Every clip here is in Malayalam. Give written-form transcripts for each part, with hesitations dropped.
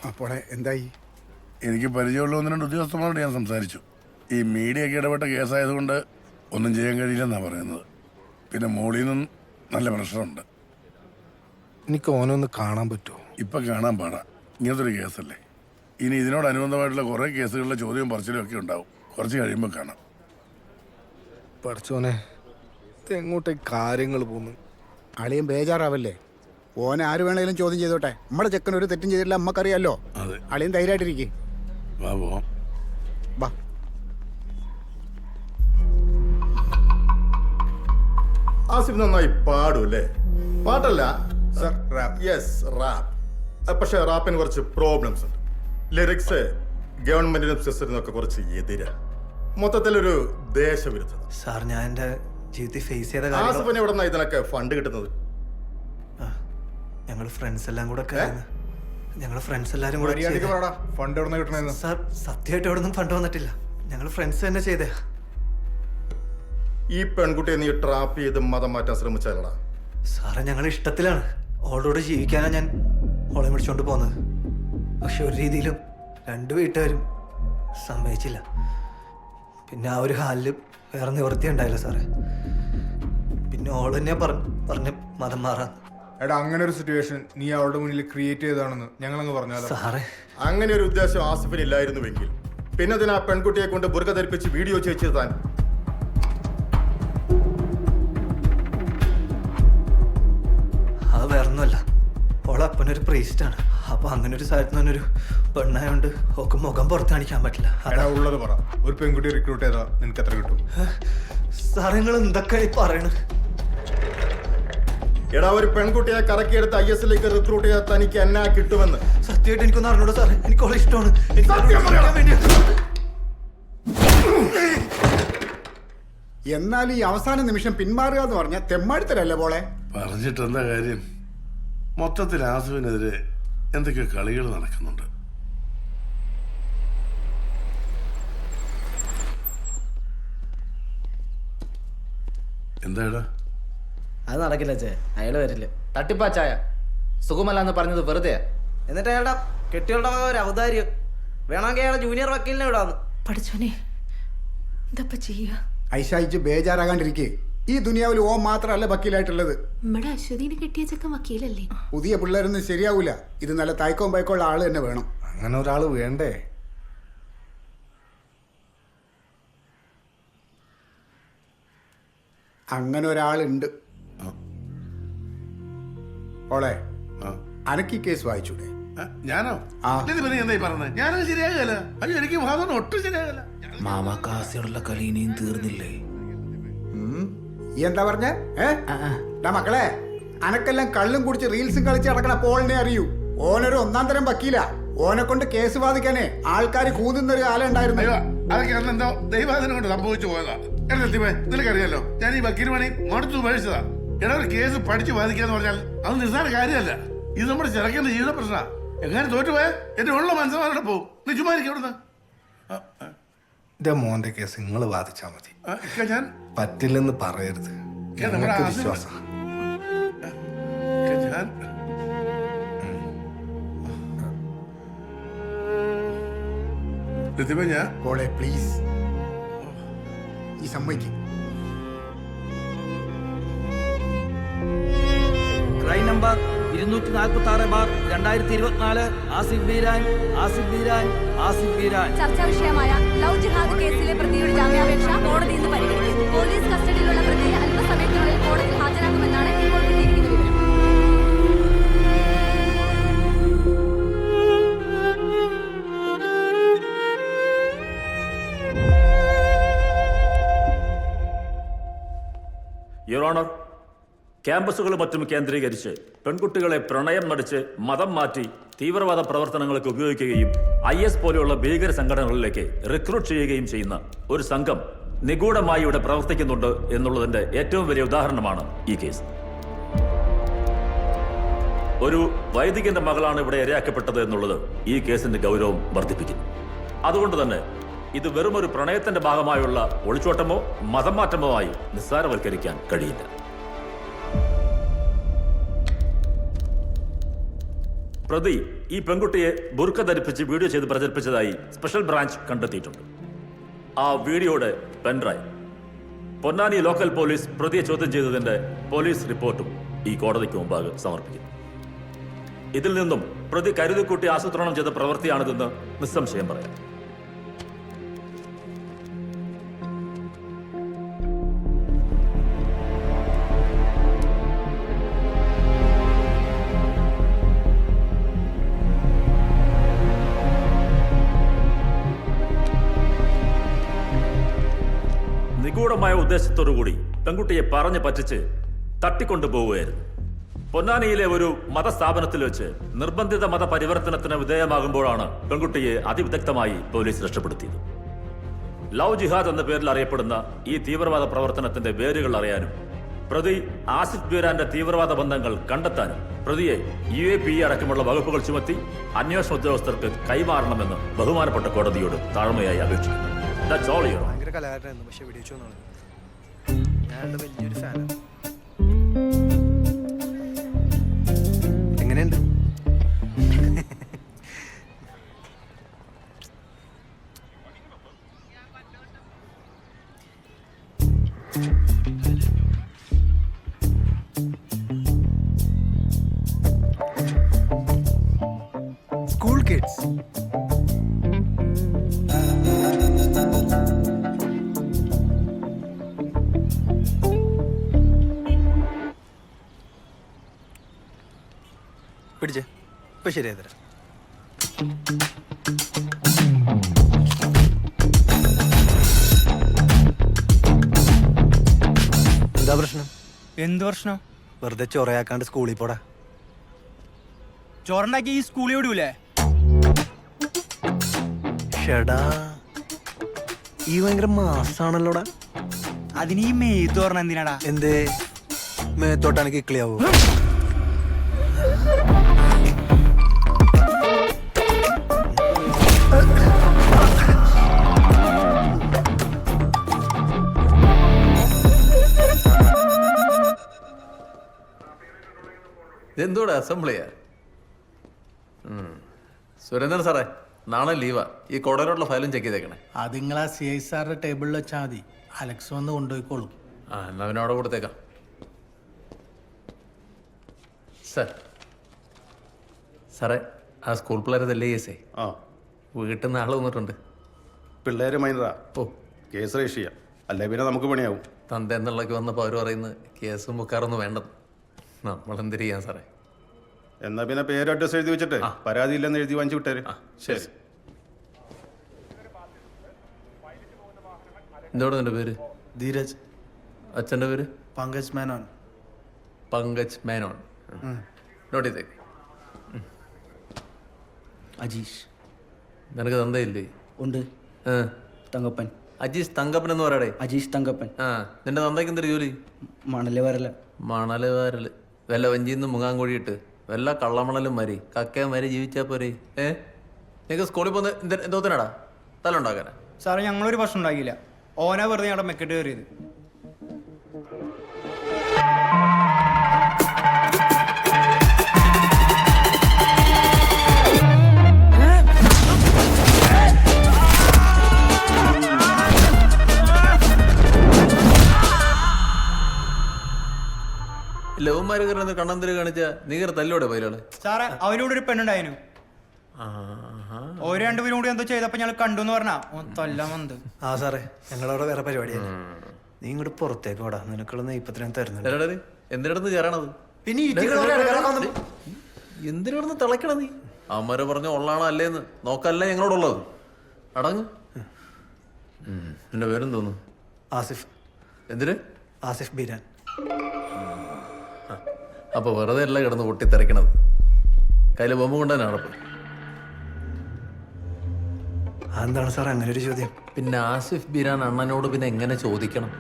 അപ്പോളെ എന്തായി? എനിക്ക് പരിചയമുള്ള ഒന്ന് രണ്ട് ഉദ്യോഗസ്ഥന്മാരോട് ഞാൻ സംസാരിച്ചു. ഈ മീഡിയയൊക്കെ ഇടപെട്ട കേസായതുകൊണ്ട് ഒന്നും ചെയ്യാൻ കഴിയില്ലെന്നാണ് പറയുന്നത്. പിന്നെ മോളിൽ നിന്നും നല്ല പ്രഷറുണ്ട്. എനിക്ക് ഓനൊന്ന് കാണാൻ പറ്റുമോ? ഇപ്പം കാണാൻ പാടാ, ഇങ്ങനത്തെ ഒരു കേസല്ലേ. ഇനി ഇതിനോടനുബന്ധമായിട്ടുള്ള കുറേ കേസുകളിലെ ചോദ്യവും പറച്ചിലും ഒക്കെ ഉണ്ടാവും. കുറച്ച് കഴിയുമ്പോൾ കാണാം. പഠിച്ചോനെ, എങ്ങോട്ടേക്ക് കാര്യങ്ങൾ പോകുന്നു? അളിയും ബേജാറാവല്ലേ? ഓനെ ആര് വേണേലും ചോദ്യം ചെയ്തോട്ടെ. നമ്മുടെ ചെക്കൻ ഒരു തെറ്റും ചെയ്തില്ല, നമ്മക്കറിയാലോ. അതെ, അളിയും ധൈര്യമായിട്ടിരിക്കും. വാ പോവാം. ബാ. ആസിഫ് നന്നായി പാടും അല്ലേ? പാട്ടല്ല, സർ, റാപ്പ്. Yes, rap. പക്ഷെ റാപ്പിന് കുറച്ച് പ്രോബ്ലംസ് ഉണ്ട്. ലിറിക്സ് ഗവൺമെന്റിനും സിസ്റ്ററിനും ഒക്കെ കുറച്ച് എതിരാ. മൊത്തത്തിലൊരു ദേശവിരുദ്ധത. സാർ, ഞാൻ എൻ്റെ ജീവിതത്തിൽ ഫേസ് ചെയ്ത കാര്യം ആസിഫിന് എവിടെ നിന്നാണ് ഇതിനൊക്കെ ഫണ്ട് കിട്ടുന്നത്? ഞങ്ങൾ ഫ്രണ്ട്സ് എല്ലാം കൂടെ ഞങ്ങൾ ഫ്രണ്ട്സ് എല്ലാവരും കൂടെ ഫണ്ട് എവിടെ കിട്ടണെന്ന്? സാർ, സത്യമായിട്ട് എവിടെ നിന്നും ഫണ്ട് വന്നിട്ടില്ല. ഞങ്ങൾ ഫ്രണ്ട്സ് തന്നെ ചെയ്തേ. ഈ പെൺകുട്ടിയെ നീ ട്രാപ്പ് ചെയ്ത് മതം മാറ്റാൻ ശ്രമിച്ചാലടാ? സാറേ, ഞങ്ങൾ ഇഷ്ടത്തിലാണ്. ഓളോട് ജീവിക്കാനാണ് ഞാൻ ഓളെ വിളിച്ചോണ്ട് പോകുന്നത്. പക്ഷെ ഒരു രീതിയിലും രണ്ടു വീട്ടുകാരും സമ്മതിച്ചില്ല. പിന്നെ ആ ഒരു ഹാലിൽ വേറെ നിവൃത്തി ഉണ്ടായില്ല സാറേ. പിന്നെ ഓൾ തന്നെ പറഞ്ഞ് മതം മാറാൻ. എടാ, അങ്ങനെ ഒരു സിറ്റുവേഷൻ നീ അവളുടെ മുന്നിൽ ക്രിയേറ്റ് ചെയ്താണെന്ന് ഞങ്ങളങ്ങ് പറഞ്ഞാലോ? സാറേ, അങ്ങനെ ഒരു ഉദ്ദേശം ആസിഫിന് ഇല്ലായിരുന്നുവെങ്കിൽ പിന്നെ അതിന് ആ പെൺകുട്ടിയെ കൊണ്ട് ബുർക ധരിപ്പിച്ച് വീഡിയോ ചെയ്യിച്ചത് താൻ. അത് വേറൊന്നുമല്ല, ഓളപ്പനൊരു പ്രീസ്റ്റാണ്. അപ്പൊ അങ്ങനെ ഒരു സ്ഥലത്ത് നിന്നൊരു പെണ്ണായോണ്ട് ഒക്കെ മുഖം പുറത്ത് കാണിക്കാൻ പറ്റില്ല. എടാ, ഉള്ളത് പറ. ഒരു പെൺകുട്ടി റിക്രൂട്ട് ചെയ്താൽ നിനക്ക് എത്ര കിട്ടും? സാറേ, നിങ്ങൾ എന്തൊക്കെയാണ് ഈ പറയണത്? എടാ, ഒരു പെൺകുട്ടിയെ കറക്കിയെടുത്ത് IS-ലേക്ക് റിക്രൂട്ട് ചെയ്താൽ തനിക്ക് എന്നാ കിട്ടുമെന്ന് സത്യമായിട്ട് എനിക്കൊന്നും അറിഞ്ഞൂടാ സാറേ. എനിക്ക് ഓളെ ഇഷ്ടമാണ്. എന്നാൽ ഈ അവസാന നിമിഷം പിന്മാറുക എന്ന് പറഞ്ഞാൽ തെമ്മാടിത്തരല്ലേ പോളെ? പറഞ്ഞിട്ടെന്താ കാര്യം? മൊത്തത്തിൽ ആസുവിനെതിരെ എന്തൊക്കെയോ കളികൾ നടക്കുന്നുണ്ട്. എന്താടാ? അത് നടക്കില്ല ചേ, അയാൾ വരില്ല. തട്ടിപ്പാച്ചായ സുഖമല്ല എന്ന് പറഞ്ഞത് വെറുതെ. എന്നിട്ട് അയാളുടെ കെട്ടികളുടെ ഒരു ഔദാര്യം വേണമെങ്കിൽ അയാളെ ജൂനിയർ വക്കീലിനെ വിടാന്ന്. പഠിച്ചോനെ, എന്താ ചെയ്യാ? ഐഷായിച്ച് ബേജാറാകാണ്ടിരിക്കേ. ഈ ദുനിയാവിൽ ഓ മാത്രമല്ല വക്കീലായിട്ടുള്ളത്. നമ്മുടെ അശ്വതിനെ കെട്ടിയ ചെക്കൻ വക്കീലല്ലേ? പുതിയ പിള്ളേരൊന്നും ശരിയാവൂല. ഇത് നല്ല തായ്ക്കോം പൈക്കോള്ള ആള് തന്നെ വേണം. അങ്ങനെ ഒരാൾ വേണ്ടേ? അങ്ങനെ ഒരാളുണ്ട്. ഓളെ, അനക്ക് ഈ കേസ് വായിച്ചൂടെ? ഞാനോ? പിന്നെ എന്തായി പറഞ്ഞത്? ഞാനത് ശരിയാകല. അയ്യോ, എനിക്ക് ഭാഗം ഒട്ടും ശരിയാകല. മാമ കാസിയോടുള്ള കളി ഇനിയും തീർന്നില്ലേ? ഈ എന്താ പറഞ്ഞ? മക്കളെ, അനക്കെല്ലാം കള്ളും കുടിച്ച് റീൽസും കളിച്ച് നടക്കണ പോളിനെ അറിയൂ. ഓനൊരു ഒന്നാം തരം വക്കീല. ഓനെ കൊണ്ട് കേസ് വാദിക്കാനേ ആൾക്കാർ കൂതുന്നൊരു കാലം ഉണ്ടായിരുന്നു. അതൊക്കെ എന്തോ ദൈവാദിനം കൊണ്ട് സംഭവിച്ചു പോയതാ. നിനക്കറിയാലോ, ഞാൻ ഈ വക്കീൽ പണി മടുത്തു ഉപേക്ഷിച്ചതാ. എടാ, ഒരു കേസ് പഠിച്ചു വാദിക്കാന്ന് പറഞ്ഞാൽ അത് നിസ്സാര കാര്യമല്ല. ഇത് നമ്മുടെ ചെറുക്കന്റെ ജീവിത പ്രശ്ന. എങ്ങനെ തോറ്റുപോയാ എന്റെ ഉള്ള മനസ്സമാരോടെ പോകും. നീ ചുമ്മാ ഇരിക്കും അവിടുന്ന്. എന്റെ മോന്റെ കേസ് നിങ്ങൾ വാദിച്ചാ മതി. ഞാൻ പറ്റില്ലെന്ന് പറയരുത്. ഞങ്ങൾക്ക് വിശ്വാസം. ഞാൻ ഓളെ പ്ലീസ്, ഈ സമ്മതിക്കും. Crime number 246/2024 Asif Beeran. ചർച്ചാ വിഷയമായ ലവ് ജിഹാദ് കേസിലെ പ്രതിയുടെ ജാമ്യാപേക്ഷ കോടതി ഇന്ന് പരിഗണിക്കും. പോലീസ് കസ്റ്റഡിയിലുള്ള പ്രതിയെ അല്പസമയത്തിനുള്ളിൽ കോടതിയിൽ ഹാജരാക്കുമെന്നാണ് ഇപ്പോൾ കിട്ടിയിരിക്കുന്ന വിവരം. യുവർ ഓണർ, ക്യാമ്പസുകളും മറ്റും കേന്ദ്രീകരിച്ച് പെൺകുട്ടികളെ പ്രണയം നടിച്ച് മതം മാറ്റി തീവ്രവാദ പ്രവർത്തനങ്ങൾക്ക് ഉപയോഗിക്കുകയും IS പോലെയുള്ള ഭീകര സംഘടനകളിലേക്ക് റിക്രൂട്ട് ചെയ്യുകയും ചെയ്യുന്ന ഒരു സംഘം നിഗൂഢമായി ഇവിടെ പ്രവർത്തിക്കുന്നുണ്ട് എന്നുള്ളതിന്റെ ഏറ്റവും വലിയ ഉദാഹരണമാണ് ഈ കേസ്. ഒരു വൈദികന്റെ മകളാണ് ഇവിടെ ഇരയാക്കപ്പെട്ടത് എന്നുള്ളത് ഈ കേസിന്റെ ഗൗരവം വർദ്ധിപ്പിക്കുന്നു. അതുകൊണ്ട് തന്നെ ഇത് വെറുമൊരു പ്രണയത്തിന്റെ ഭാഗമായുള്ള ഒളിച്ചോട്ടമോ മതം മാറ്റമോ ആയി നിസ്സാരവൽക്കരിക്കാൻ കഴിയില്ല. പ്രതി ഈ പെൺകുട്ടിയെ ബുർക്ക ധരിപ്പിച്ച് വീഡിയോ ചെയ്ത് പ്രചരിപ്പിച്ചതായി സ്പെഷ്യൽ ബ്രാഞ്ച് കണ്ടെത്തിയിട്ടുണ്ട്. ആ വീഡിയോയുടെ പെൻഡ്രൈവ് പൊന്നാനി ലോക്കൽ പോലീസ് പ്രതിയെ ചോദ്യം ചെയ്തതിന്റെ പോലീസ് റിപ്പോർട്ടും ഈ കോടതിക്ക് മുമ്പാകെ സമർപ്പിക്കുന്നു. ഇതിൽ നിന്നും പ്രതി കരുതിക്കൂട്ടി ആസൂത്രണം ചെയ്ത പ്രവൃത്തിയാണിതെന്ന് നിസ്സംശയം പറയാം. നിഗൂഢമായ ഉദ്ദേശത്തോടുകൂടി പെൺകുട്ടിയെ പറഞ്ഞു പറ്റിച്ച് തട്ടിക്കൊണ്ടുപോവുകയായിരുന്നു. പൊന്നാനിയിലെ ഒരു മതസ്ഥാപനത്തിൽ വെച്ച് നിർബന്ധിത മതപരിവർത്തനത്തിന് വിധേയമാകുമ്പോഴാണ് പെൺകുട്ടിയെ അതിവിദഗ്ധമായി പോലീസ് രക്ഷപ്പെടുത്തിയത്. ലവ് ജിഹാദ് എന്ന പേരിൽ അറിയപ്പെടുന്ന ഈ തീവ്രവാദ പ്രവർത്തനത്തിന്റെ വേരുകൾ അറിയാനും പ്രതി ആസിഫ് ബീരാന്റെ തീവ്രവാദ ബന്ധങ്ങൾ കണ്ടെത്താനും പ്രതിയെ UAPE അടക്കമുള്ള വകുപ്പുകൾ ചുമത്തി അന്വേഷണ ഉദ്യോഗസ്ഥർക്ക് കൈമാറണമെന്ന് ബഹുമാനപ്പെട്ട കോടതിയോട് താഴ്മയായി അപേക്ഷിക്കുന്നു. That's all, Your Honor. ഭയങ്കര കലാകാരനായിരുന്നു, പക്ഷെ വെടിവെച്ചു എന്നാണ്. ഞാൻ വലിയൊരു ഫാനാണ്. എങ്ങനെയുണ്ട്? സ്കൂൾ കിഡ്സ് പിടിച്ചേ, ഇപ്പൊ ശരിയായി തരാം. എന്താ പ്രശ്നം? എന്ത് പ്രശ്നം? വെറുതെ ചൊറയാക്കാണ്ട് സ്കൂളിൽ പോടാ. ചോറുണ്ടാക്കി ഈ സ്കൂളിൽ വിടൂലേ? ഷെടാ, ഈ ഭയങ്കര മാസാണല്ലോടാ. അതിന് ഈ മെയ്ത്ത് പറഞ്ഞ എന്തിനാടാ? എന്തേ മേത്തോട്ടാണ് കിക്ലിയാവൂ? ഇതെന്തോടെ അസംബ്ലിയാ? സുരേന്ദ്രൻ സാറേ, നാളെ ലീവാ. ഈ കോടതിയിലുള്ള ഫയലും ചെക്ക് ചെയ്തേക്കണേ. അത് നിങ്ങൾ ആ CI സാറിന്റെ ടേബിളിൽ വെച്ചാൽ മതി. അലക്സ് വന്ന് കൊണ്ടുപോയിക്കോളും. എന്നാ പിന്നെ അവിടെ കൊടുത്തേക്കാം. സാറേ, ആ സ്കൂൾ പിള്ളേരെ തല്ലേ കേസേ? വീട്ടിൽ നിന്ന് ആള് വന്നിട്ടുണ്ട്. പിള്ളേര് മൈനറാ. ഓ, കേസ് രജിസ്റ്റർ ചെയ്യാം, അല്ലേ പിന്നെ നമുക്ക് പണിയാവും. തന്ത എന്നുള്ളക്ക് വന്നപ്പോൾ അവർ പറയുന്നത് കേസും ബുക്കാറൊന്നും വേണ്ടത്. നമ്മളെന്ത് ചെയ്യാൻ സാറേ? എന്നാ പിന്നെ പേര് അഡ്രസ് എഴുതി വെച്ചിട്ട് പരാതി ഇല്ലെന്ന് എഴുതി വാങ്ങിച്ചു വിട്ടേര്. ശരി. എന്തോടെ നിന്റെ പേര്? ധീരജ്. അച്ഛൻ്റെ പേര്? പങ്കജ് മേനോൻ. പങ്കജ് മേനോൻ. നോട്ട് ചെയ്തേക്ക്. അജീഷ്. നിനക്ക് തന്തയില്ലേ? ഉണ്ട്. തങ്കപ്പൻ. അജീഷ് തങ്കപ്പൻ എന്ന് പറയടേ. അജീഷ് തങ്കപ്പൻ. നിന്റെ തന്തയ്ക്ക് എന്തൊരു ജോലി? മണല് വരല. മണല് വാരല്. വല്ല വഞ്ചിന്ന് മുങ്ങാൻ കോഴിയിട്ട് വല്ല കള്ളമണലും മരി കക്കയും മരി ജീവിച്ചാ പോരെ. നിനക്ക് സ്കൂളിൽ പോകുന്ന എന്തോത്തിനാടാ? തല ഉണ്ടാക്കാനാ? സാറേ, ഞങ്ങളൊരു പ്രശ്നം ഉണ്ടാക്കിയില്ല. ഓനാ വെറുതെ ഞങ്ങളുടെ മെക്കെട്ട് കയറിയത്. ലവന്മാര് കയറുന്നത് കണ്ണന്തിരി കാണിച്ച നീ കയറി തല്ലോടെ പൈലോളെ. സാറേ, അവനോട് ഒരു പെണ്ണുണ്ടായിരുന്നു. ഒരു രണ്ടുപേരും കൂടി എന്തോ ചെയ്തപ്പോ ഞങ്ങൾ കണ്ടു എന്ന് പറഞ്ഞാ തല്ലാൻ വന്നത്. ആ സാറേ, ഞങ്ങളവിടെ വേറെ പരിപാടിയാണ്. നീ ഇങ്ങോട്ട് പുറത്തേക്ക് പോടാ, നിനക്കുള്ള നെയ്പ്പത്തിനും തരുന്നുണ്ട്. എന്തിനടന്ന് കയറണത്? പിന്നെ എന്തിനടന്ന് തിളക്കണ നീ? അമ്മര് പറഞ്ഞ ഉള്ളാണോ അല്ലേന്ന് നോക്കല്ല ഞങ്ങളോടുള്ളത്. അടങ്ങ്. എന്റെ പേരും തോന്നുന്നു ആസിഫ്. എന്തിന്? ആസിഫ് ബീരാൻ. അപ്പൊ വെറുതെ അല്ല കിടന്ന് പൊട്ടിത്തെറിക്കണത്. കയ്യില് ബൊമ്മ കൊണ്ടുതന്നെ നടപ്പ്. അതെന്താണ് സാർ അങ്ങനെ ഒരു ചോദ്യം? പിന്നെ ആസിഫ് ബീരാൻ അണ്ണനോട് പിന്നെ എങ്ങനെ ചോദിക്കണം?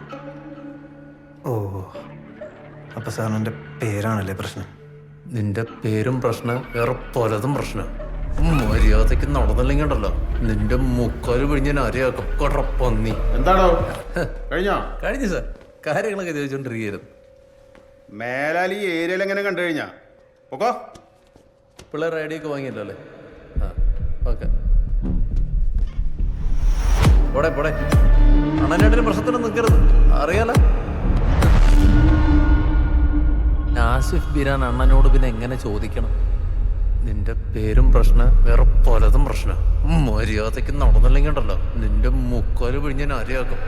ഓ, അപ്പൊ സാറിന് എൻ്റെ പേരാണല്ലേ പ്രശ്നം? നിന്റെ പേരും പ്രശ്നം, വേറെ പലതും പ്രശ്നം. മര്യാദക്ക് നടന്നില്ലെങ്കിൽ ഉണ്ടല്ലോ നിന്റെ മുക്കാല് പിഴിഞ്ഞാൽ അറിയാക്കും. കൊടപ്പന്നി. എന്താണോ കഴിഞ്ഞോ? കഴിഞ്ഞു സാർ, കാര്യങ്ങളൊക്കെ ചോദിച്ചോണ്ടിരിക്കുന്നു. മേലാൽ ഈ ഏരിയയിൽ എങ്ങനെ കണ്ടു കഴിഞ്ഞാ പൊക്കോ. പിള്ളേർ ഐ ഡി ഒക്കെ വാങ്ങിയല്ലോ അല്ലേ? ആ ഓക്കെ. പോടെ പോടെ, അണ്ണനായിട്ടൊരു പ്രശ്നത്തിനും നിൽക്കരുത്, അറിയാലോ. ആസിഫ് ബിരാൻ അണ്ണനോട് പിന്നെ എങ്ങനെ ചോദിക്കണം? നിന്റെ പേരും പ്രശ്നം, വേറെ പലതും പ്രശ്നം. മര്യാദയ്ക്ക് നടന്നില്ലെങ്കിൽ ഉണ്ടല്ലോ നിന്റെ മുക്കാല് പിഴിഞ്ഞ അരിയാക്കും.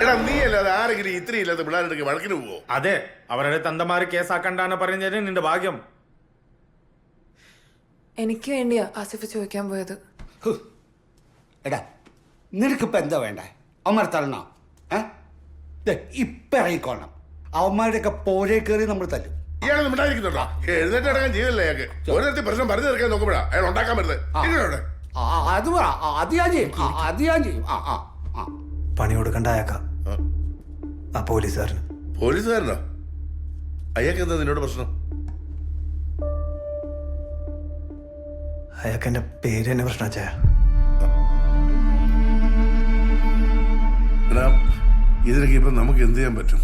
എടാ നീ അല്ലാതെ ആരെങ്കിലും ഇത്രയും ഇല്ലാത്ത പിള്ളേരുടെ വഴക്കിന് പോവോ? അതെ, അവരുടെ തന്തമാര് കേസാക്കണ്ടാന്ന് പറഞ്ഞത് നിന്റെ ഭാഗ്യം. എനിക്ക് വേണ്ടിയാ ആസിഫ് ചോദിക്കാൻ പോയത്. എടാ നിനക്കിപ്പോ എന്താ വേണ്ടേ? അവന്മാർ തരണോ? ഇപ്പൊ ഇറങ്ങിക്കോണം. അവന്മാരുടെയൊക്കെ പോരെ കയറി നമ്മൾ തല്ലും. ഇയാളൊന്നും ഉണ്ടായിരിക്കുന്നുണ്ടോ? എഴുന്നേറ്റ് അടക്കാൻ ചെയ്തല്ലേ അയാൾക്ക്. ഓരോരുത്തർ പ്രശ്നം പറഞ്ഞു തീർക്കാൻ നോക്കുമ്പോഴാ അയാൾ ഉണ്ടാക്കാൻ പറ്റുന്നത്. അത് അത് ഞാൻ ചെയ്യും, അത് ഞാൻ ചെയ്യും. പണി കൊടുക്കണ്ട അയക്കാം ആ പോലീസുകാരന്. പോലീസുകാരനോ? അയാൾക്ക് എന്താ നിന്നോട് പ്രശ്നം? അയാൾക്ക് എന്റെ പേര് തന്നെ പ്രശ്നം ചായ. ഇതിനൊക്കെ ഇപ്പൊ നമുക്ക് എന്ത് ചെയ്യാൻ പറ്റും?